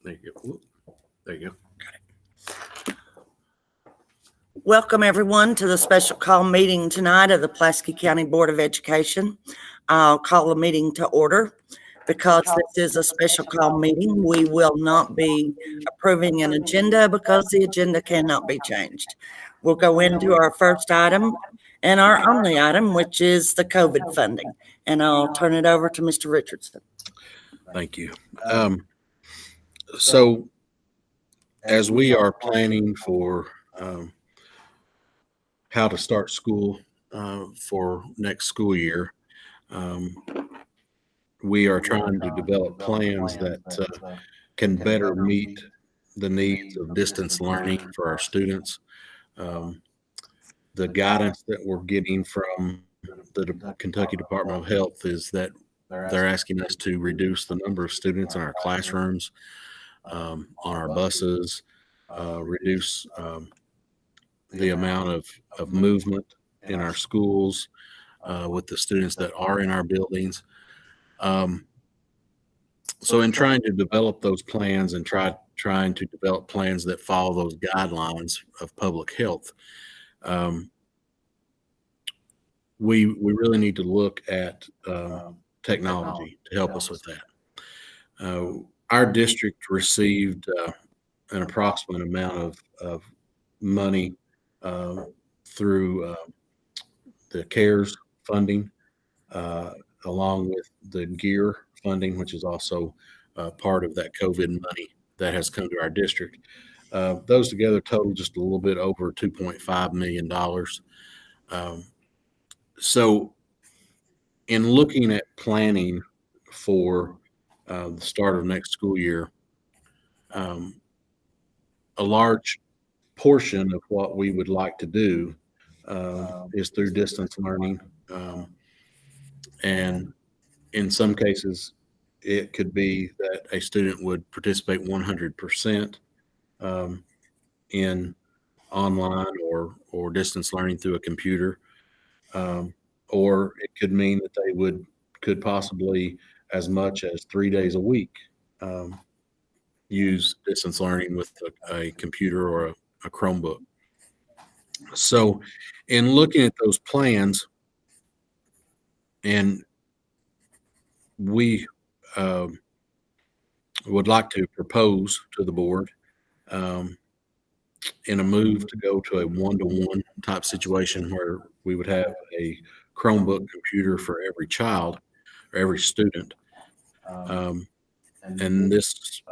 There you go. Whoop. There you go. Welcome, everyone, to the special call meeting tonight of the Pulaski County Board of Education. I'll call the meeting to order. Because this is a special call meeting, we will not be approving an agenda because the agenda cannot be changed. We'll go into our first item and our only item, which is the COVID funding. And I'll turn it over to Mr. Richardson. Thank you. So as we are planning for how to start school for next school year, we are trying to develop plans that can better meet the needs of distance learning for our students. The guidance that we're getting from the Kentucky Department of Health is that they're asking us to reduce the number of students in our classrooms, on our buses, reduce the amount of movement in our schools with the students that are in our buildings. So in trying to develop those plans and trying to develop plans that follow those guidelines of public health, we really need to look at technology to help us with that. Our district received an approximate amount of money through the CARES funding, along with the GEAR funding, which is also part of that COVID money that has come to our district. Those together total just a little bit over $2.5 million. So in looking at planning for the start of next school year, a large portion of what we would like to do is through distance learning. And in some cases, it could be that a student would participate 100% in online or distance learning through a computer. Or it could mean that they could possibly, as much as 3 days a week, use distance learning with a computer or a Chromebook. So in looking at those plans, and we would like to propose to the board in a move to go to a one-to-one type situation where we would have a Chromebook computer for every child or every student. And this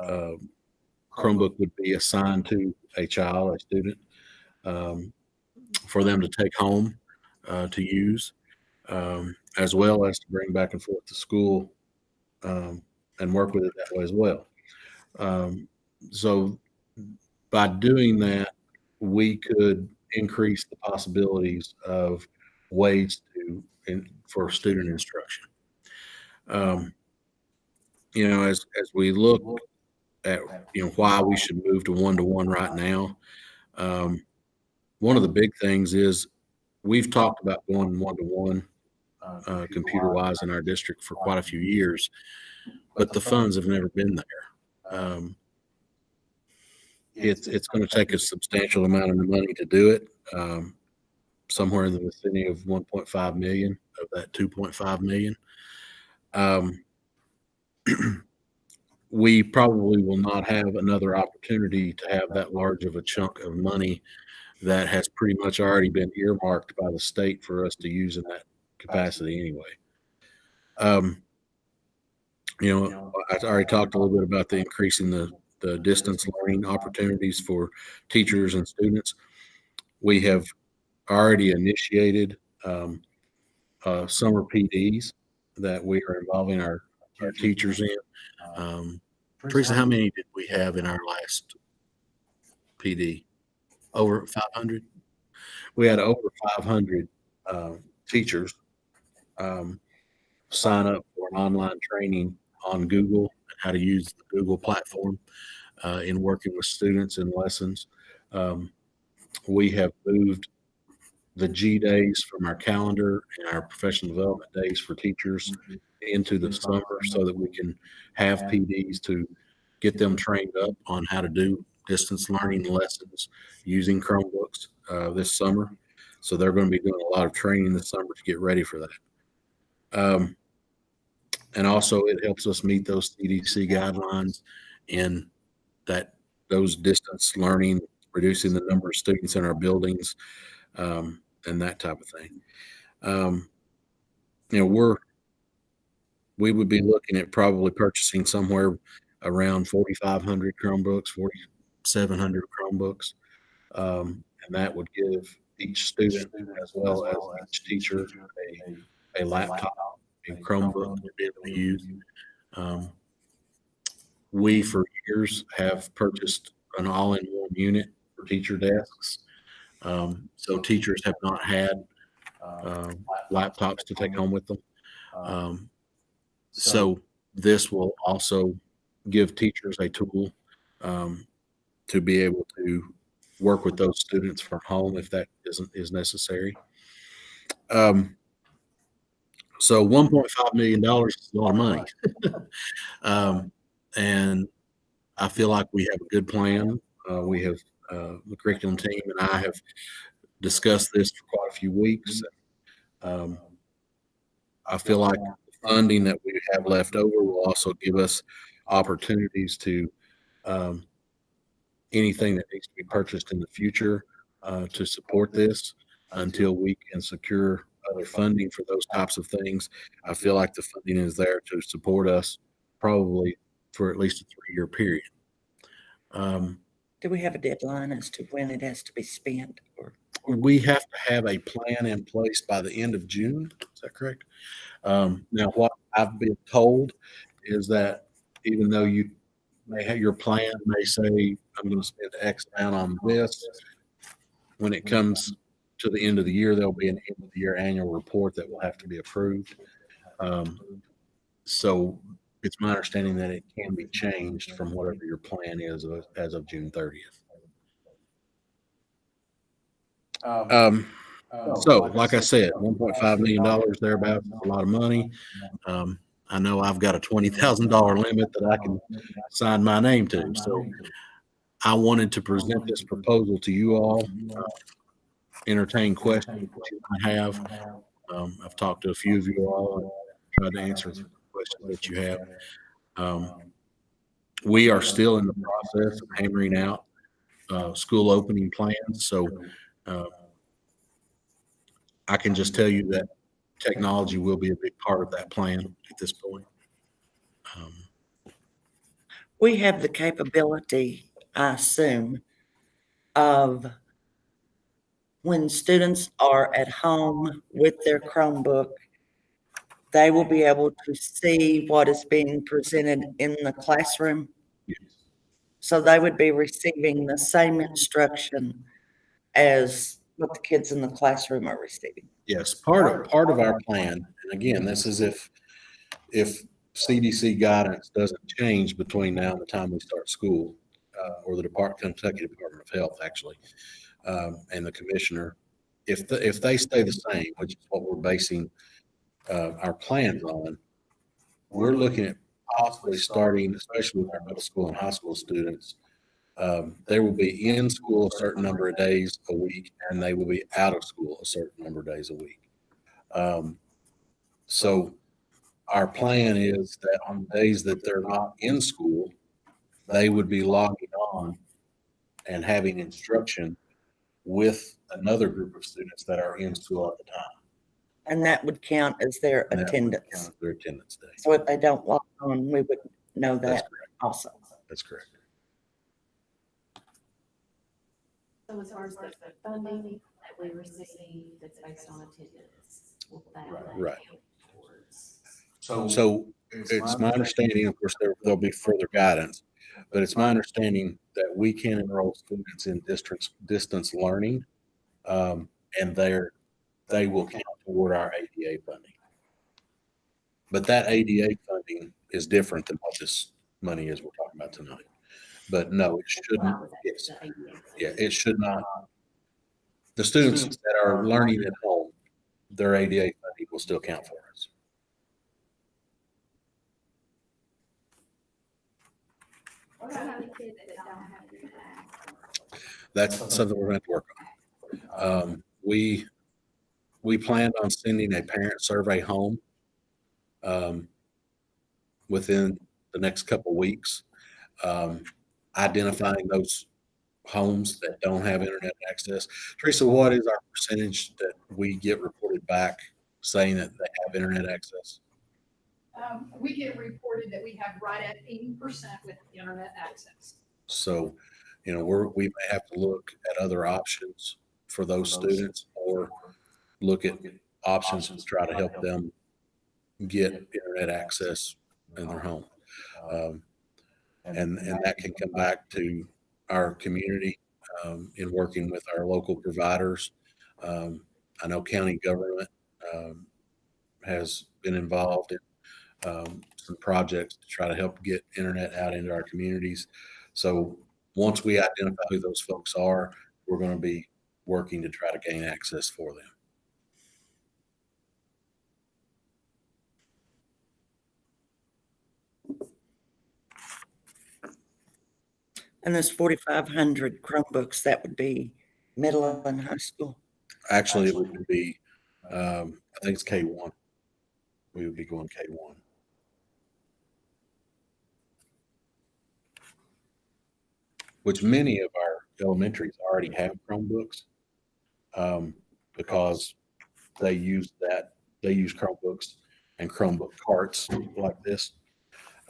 Chromebook would be assigned to a child, a student, for them to take home to use, as well as to bring back and forth to school and work with it that way as well. So by doing that, we could increase the possibilities of ways for student instruction. As we look at why we should move to one-to-one right now, one of the big things is we've talked about going one-to-one computer-wise in our district for quite a few years, but the funds have never been there. It's going to take a substantial amount of money to do it, somewhere in the vicinity of 1.5 million of that 2.5 million. We probably will not have another opportunity to have that large of a chunk of money that has pretty much already been earmarked by the state for us to use in that capacity anyway. I already talked a little bit about the increasing the distance learning opportunities for teachers and students. We have already initiated summer PDs that we are involving our teachers in. Teresa, how many did we have in our last PD? Over 500? We had over 500 teachers sign up for an online training on Google and how to use the Google platform in working with students in lessons. We have moved the G days from our calendar and our professional development days for teachers into the summer so that we can have PDs to get them trained up on how to do distance learning lessons using Chromebooks this summer. So they're going to be doing a lot of training this summer to get ready for that. And also it helps us meet those CDC guidelines in that those distance learning, reducing the number of students in our buildings, and that type of thing. We would be looking at probably purchasing somewhere around 4,500 Chromebooks, 4,700 Chromebooks. And that would give each student as well as each teacher a laptop, a Chromebook to be able to use. We, for years, have purchased an all-in-one unit for teacher desks. So teachers have not had laptops to take home with them. So this will also give teachers a tool to be able to work with those students from home if that is necessary. So $1.5 million is a lot of money. And I feel like we have a good plan. We have the curriculum team and I have discussed this for quite a few weeks. I feel like the funding that we have left over will also give us opportunities to anything that needs to be purchased in the future to support this until we can secure other funding for those types of things. I feel like the funding is there to support us probably for at least a 3-year period. Do we have a deadline as to when it has to be spent? Or we have to have a plan in place by the end of June. Is that correct? Now, what I've been told is that even though you may have your plan may say, I'm going to spend X amount on this, when it comes to the end of the year, there'll be an end of the year annual report that will have to be approved. So it's my understanding that it can be changed from whatever your plan is as of June 30th. So like I said, $1.5 million thereabouts is a lot of money. I know I've got a $20,000 limit that I can sign my name to. So I wanted to present this proposal to you all, entertain questions that you might have. I've talked to a few of you all and tried to answer the questions that you have. We are still in the process of hammering out school opening plans. So I can just tell you that technology will be a big part of that plan at this point. we have the capability, I assume, of when students are at home with their Chromebook, they will be able to see what is being presented in the classroom. So they would be receiving the same instruction as what the kids in the classroom are receiving. Yes, part of our plan, and again, this is if CDC guidance doesn't change between now and the time we start school, or the Kentucky Department of Health actually, and the commissioner, if they stay the same, which is what we're basing our plans on, we're looking at possibly starting, especially with our middle school and high school students. They will be in school a certain number of days a week, and they will be out of school a certain number of days a week. So our plan is that on the days that they're not in school, they would be logging on and having instruction with another group of students that are in school at the time. And that would count as their And that would attendance. count as their attendance day. So if they don't log on, we would know That's that correct. also. That's correct. So as far as the funding that we receive that's based on attendance, will that Right. count towards? So it's my understanding, of course, there'll be further guidance, but it's my understanding that we can enroll students in distance learning, and they will count toward our ADA funding. But that ADA funding is different than what this money is we're talking about tonight. But no, it shouldn't. Yes. Yeah, it should not. The students that are learning at home, their ADA funding will still count for us. What about the kids that don't have internet access? That's something we're going to have to work on. We planned on sending a parent survey home within the next couple of weeks, identifying those homes that don't have internet access. Teresa, what is our percentage that we get reported back saying that they have internet access? We get reported that we have right at 80% with internet access. So, we may have to look at other options for those students, or look at options to try to help them get internet access in their home. And that can come back to our community in working with our local providers. I know county government has been involved in some projects to try to help get internet out into our communities. So once we identify who those folks are, we're going to be working to try to gain access for them. And there's 4,500 Chromebooks, that would be middle and high school. Actually, it would be, I think it's K1. We would be going K1. Which many of our elementaries already have Chromebooks because they use Chromebooks and Chromebook carts like this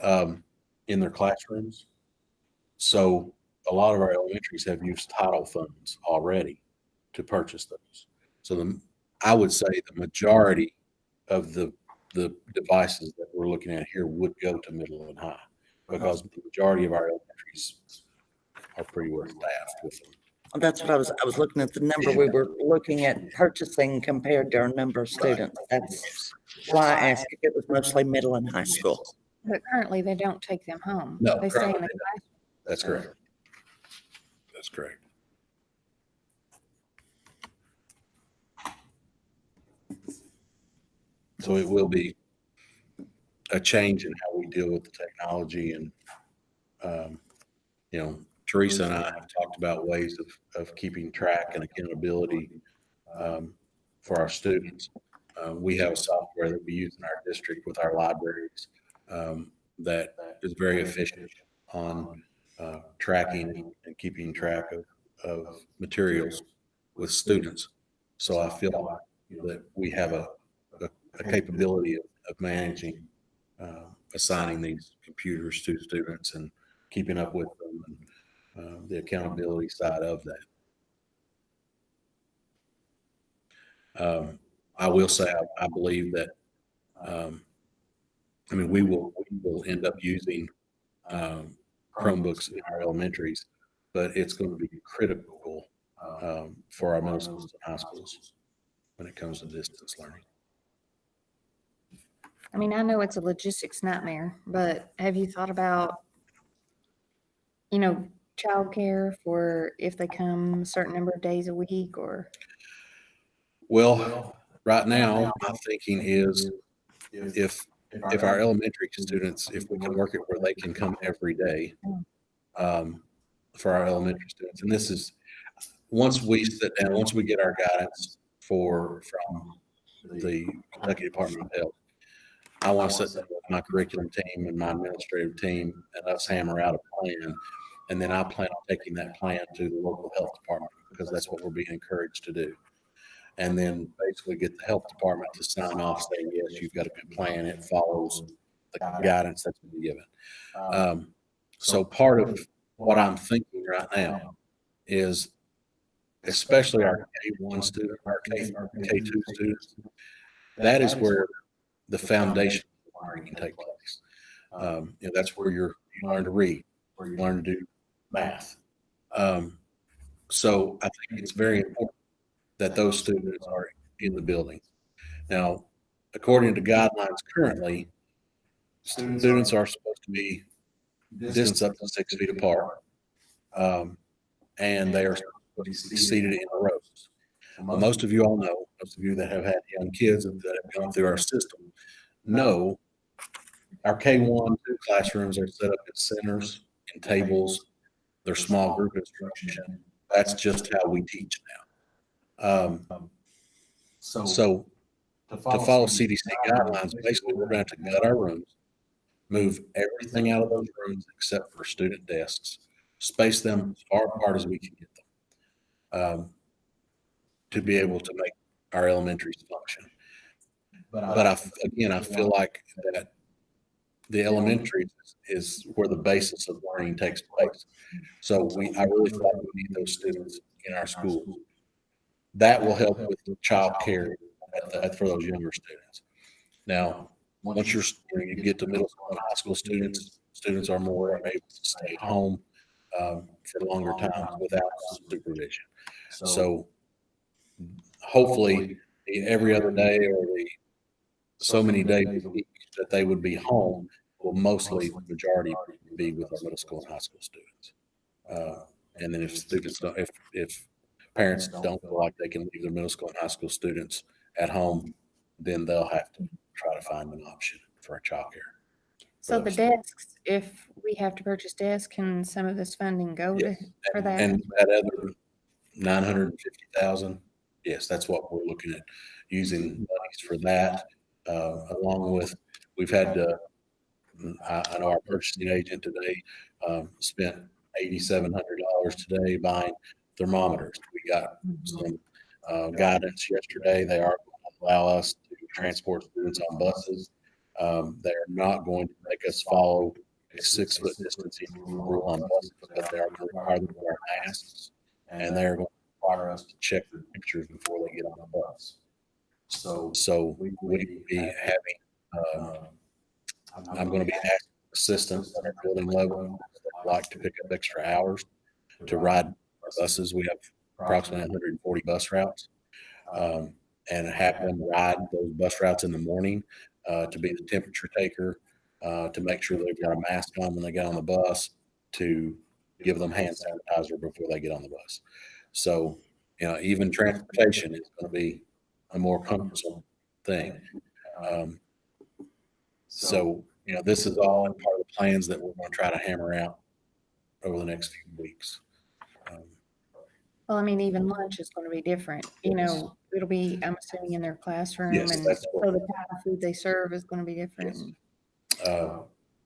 in their classrooms. So a lot of our elementaries have used title funds already to purchase those. So I would say the majority of the devices that we're looking at here would go to middle and high, because the majority of our elementaries are pretty well staffed with them. That's what I was looking at the number we were looking at purchasing compared to our number of students. That's why I asked if it was mostly middle and high school. But currently, they don't take them home. No, They stay in the currently classroom. That's correct. That's correct. So it will be a change in how we deal with the technology. And, Teresa and I have talked about ways of keeping track and accountability for our students. We have a software that we use in our district with our libraries that is very efficient on tracking and keeping track of materials with students. So I feel like that we have a capability of managing, assigning these computers to students and keeping up with them, and the accountability side of that. I will say, I believe that, we will end up using Chromebooks in our elementaries, but it's going to be critical for our middle schools and high schools when it comes to distance learning. I mean, I know it's a logistics nightmare, but have you thought about, childcare for if they come a certain number of days a week, or? Well, right now, my thinking is if our elementary students, if we can work it where they can come every day for our elementary students, and this is once we sit down, once we get our guidance from the Kentucky Department of Health, I want to sit down with my curriculum team and my administrative team and us hammer out a plan. And then I plan on taking that plan to the local health department, because that's what we're being encouraged to do. And then basically get the health department to sign off saying, yes, you've got a good plan. It follows the guidance that's been given. So part of what I'm thinking right now is, especially our K1 students, our K2 students, that is where the foundation of learning can take place. That's where you learn to read, where you learn to do math. So I think it's very important that those students are in the building. Now, according to guidelines currently, students are supposed to be distanced up to 6 feet apart, and they are supposed to be seated in rows. Well, most of you all know, most of you that have had young kids that have gone through our system know our K1 classrooms are set up as centers in tables, their small group instruction. That's just how we teach now. So to follow CDC guidelines, basically we're going to have to gut our rooms, move everything out of those rooms except for student desks, space them as far apart as we can get them, to be able to make our elementaries function. But I feel like that the elementary is where the basis of learning takes place. So I really feel like we need those students in our schools. That will help with child care for those younger students. Now, once you get to middle school and high school students are more able to stay at home for longer times without supervision. So hopefully every other day or so many days a week that they would be home will mostly the majority be with our middle school and high school students. And then if students don't, if parents don't feel like they can leave their middle school and high school students at home, then they'll have to try to find an option for a childcare. So the desks, if we have to purchase desks, can some of this funding go to for that? And that other 950,000, yes, that's what we're looking at using monies for that. Along with, we've had I know our purchasing agent today spent $8,700 today buying thermometers. We got some guidance yesterday. They are going to allow us to transport students on buses. They are not going to make us follow a 6-foot distancing rule on buses, but they are going to require them to wear masks, and they are going to require us to check their pictures before they get on the bus. So we will be having, I'm going to be asking assistants at our building level that like to pick up extra hours to ride buses. We have approximately 140 bus routes, and have them ride those bus routes in the morning to be the temperature taker, to make sure they've got a mask on when they get on the bus, to give them hand sanitizer before they get on the bus. So, even transportation is going to be a more cumbersome thing. So, this is all part of the plans that we're going to try to hammer out over the next few weeks. Well, I mean, even lunch is going to be different. It'll be, I'm assuming, in their classroom, Yes, and that's so what- the type of food they serve is going to be different.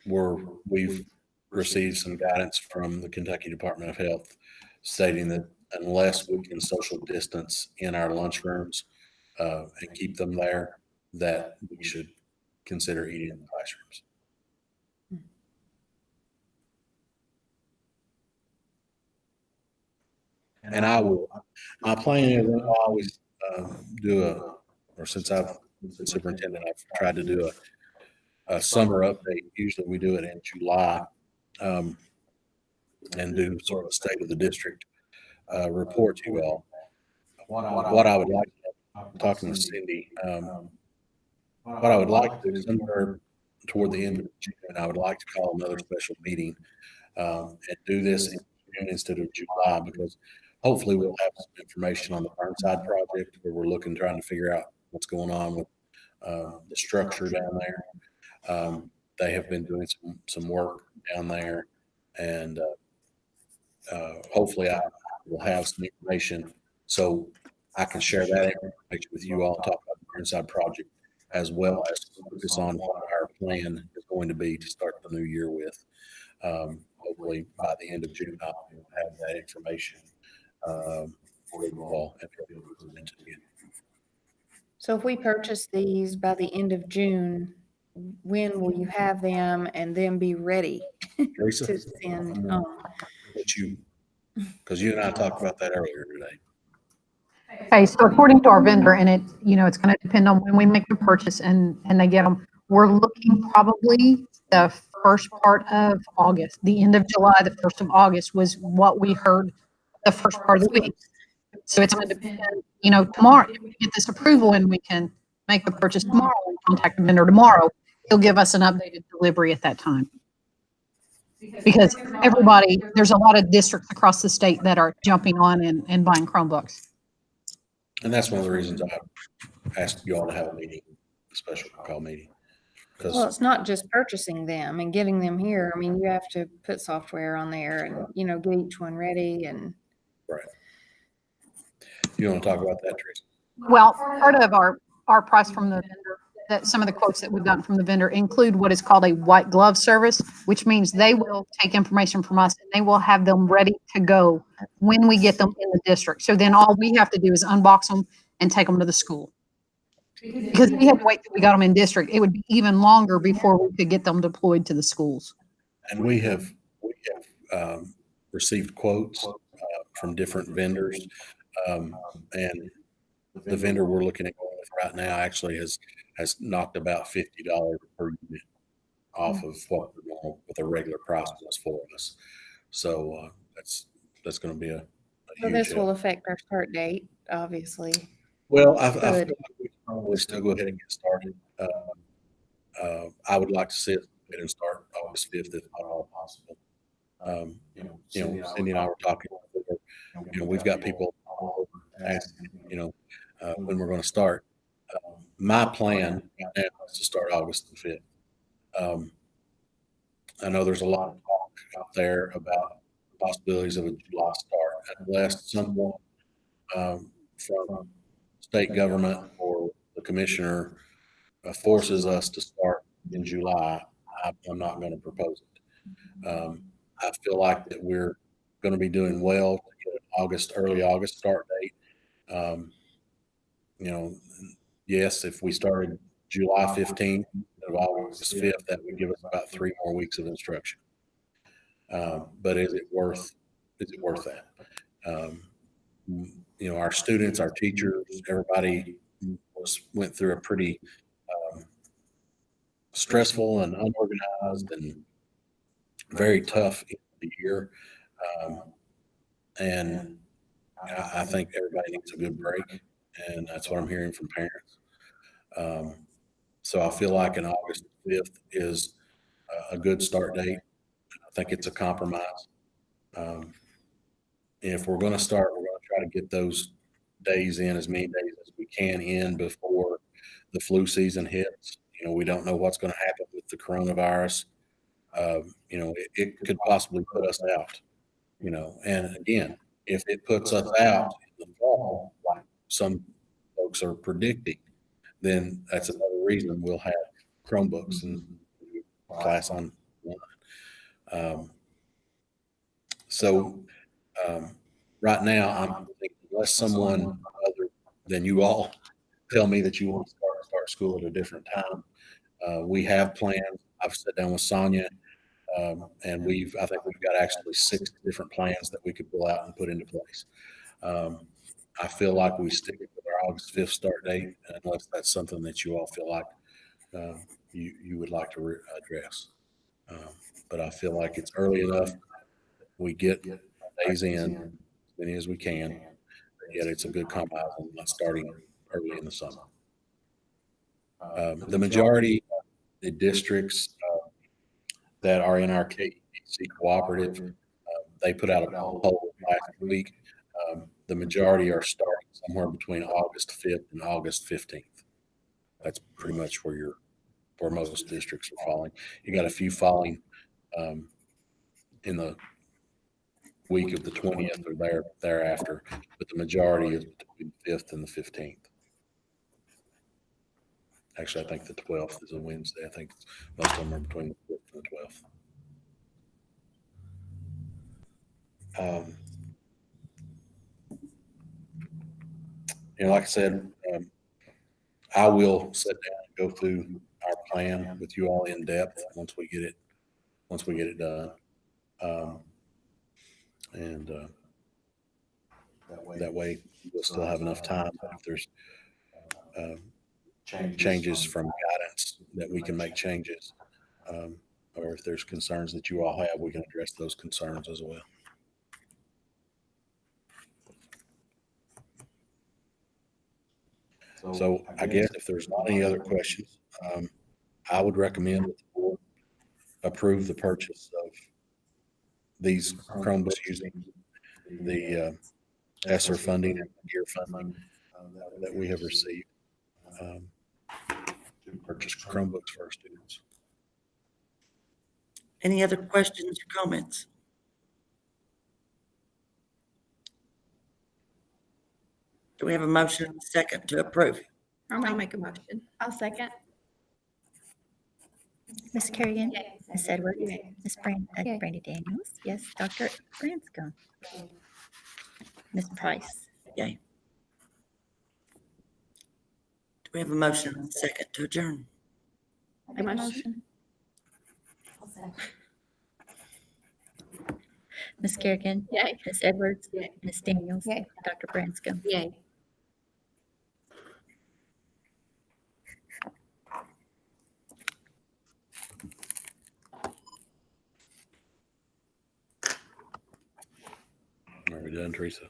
We've received some guidance from the Kentucky Department of Health stating that unless we can social distance in our lunchrooms and keep them there, that we should consider eating in the classrooms. And my plan is I always since I've been superintendent, I've tried to do a summer update. Usually we do it in July, and do sort of a state of the district report to you all. What I would like, talking with Cindy, what I would like to do somewhere toward the end of June, I would like to call another special meeting and do this in June instead of July, because hopefully we'll have some information on the Burnside project where we're trying to figure out what's going on with the structure down there. They have been doing some work down there, and hopefully I will have some information so I can share that information with you all and talk about the Burnside project, as well as focus on what our plan is going to be to start the new year with. Hopefully by the end of June, I'll have that information for you all and be able to present it again. So if we purchase these by the end of June, when will you have them and then be ready Teresa, to send? because you and I talked about that earlier today. Okay, so according to our vendor, and it's going to depend on when we make the purchase and they get them, we're looking probably the first part of August, the end of July, the 1st of August was what we heard the first part of the week. So it's going to depend, tomorrow, if we get this approval and we can make the purchase tomorrow and contact the vendor tomorrow, he'll give us an updated delivery at that time. Because there's a lot of districts across the state that are jumping on and buying Chromebooks. And that's one of the reasons I asked you all to have a meeting, a special call meeting. Well, because it's not just purchasing them and getting them here. I mean, you have to put software on there and, get each one ready and. you want to talk about that, Teresa? Well, part of our price from the vendor, that some of the quotes that we've gotten from the vendor include what is called a white glove service, which means they will take information from us and they will have them ready to go when we get them in the district. So then all we have to do is unbox them and take them to the school. Because we had to wait till we got them in district. It would be even longer before we could get them deployed to the schools. And we have received quotes from different vendors. And the vendor we're looking at going with right now actually has knocked about $50 per unit off of what the regular price was for us. So that's going to be a So huge this will help. affect our start date, obviously. Well, I feel Good. like we can probably still go ahead and get started. I would like to see it go ahead and start August 5th if at all possible. Cindy and I were talking before, we've got people all over asking, when we're going to start. My plan right now is to start August the 5th. I know there's a lot of talk out there about the possibilities of a July start unless someone from state government or the commissioner forces us to start in July. I'm not going to propose it. I feel like that we're going to be doing well to get an early August start date. Yes, if we started July 15th of August 5th, that would give us about 3 more weeks of instruction. But is it worth that? Our students, our teachers, everybody went through a pretty stressful and unorganized and very tough year. And I think everybody needs a good break. And that's what I'm hearing from parents. So I feel like an August 5th is a good start date. I think it's a compromise. If we're going to start, we're going to try to get those days in, as many days as we can in before the flu season hits. We don't know what's going to happen with the coronavirus. It could possibly put us out, and again, if it puts us out in the fall, like some folks are predicting, then that's another reason we'll have Chromebooks and class online. Right now, I'm thinking unless someone other than you all tell me that you want to start school at a different time, we have plans. I've sat down with Sonia, and I think we've got actually 6 different plans that we could pull out and put into place. I feel like we stick with our August 5th start date, unless that's something that you all feel like you would like to address. But I feel like it's early enough. We get days in, as many as we can, yet it's a good compromise on not starting early in the summer. The majority of the districts that are in our KEC cooperative, they put out a poll last week. The majority are starting somewhere between August 5th and August 15th. That's pretty much where most districts are falling. You got a few falling in the week of the 20th or thereafter, but the majority is between the 5th and the 15th. Actually, I think the 12th is a Wednesday. I think most of them are between the 5th and the 12th. Like I said, I will sit down and go through our plan with you all in depth once we get it done. And that way we'll still have enough time if there's changes from guidance that we can make changes, or if there's concerns that you all have, we can address those concerns as well. So I guess if there's not any other questions, I would recommend that the board approve the purchase of these Chromebooks using the ESSER funding and GEAR funding that we have received. to purchase Chromebooks for our students. Any other questions or comments? Do we have a motion and a second to approve? I'll make a motion. I'll second. Ms. Kerrigan? Ms. Edwards? Ms. Brandy Daniels? Yes. Dr. Branscombe? Ms. Price? Yay. Do we have a motion and a second to adjourn? Make a motion. Ms. Kerrigan? Yay. Ms. Edwards? Yay. Ms. Daniels? Yay. Dr. Branscombe? Yay. Are we done, Teresa?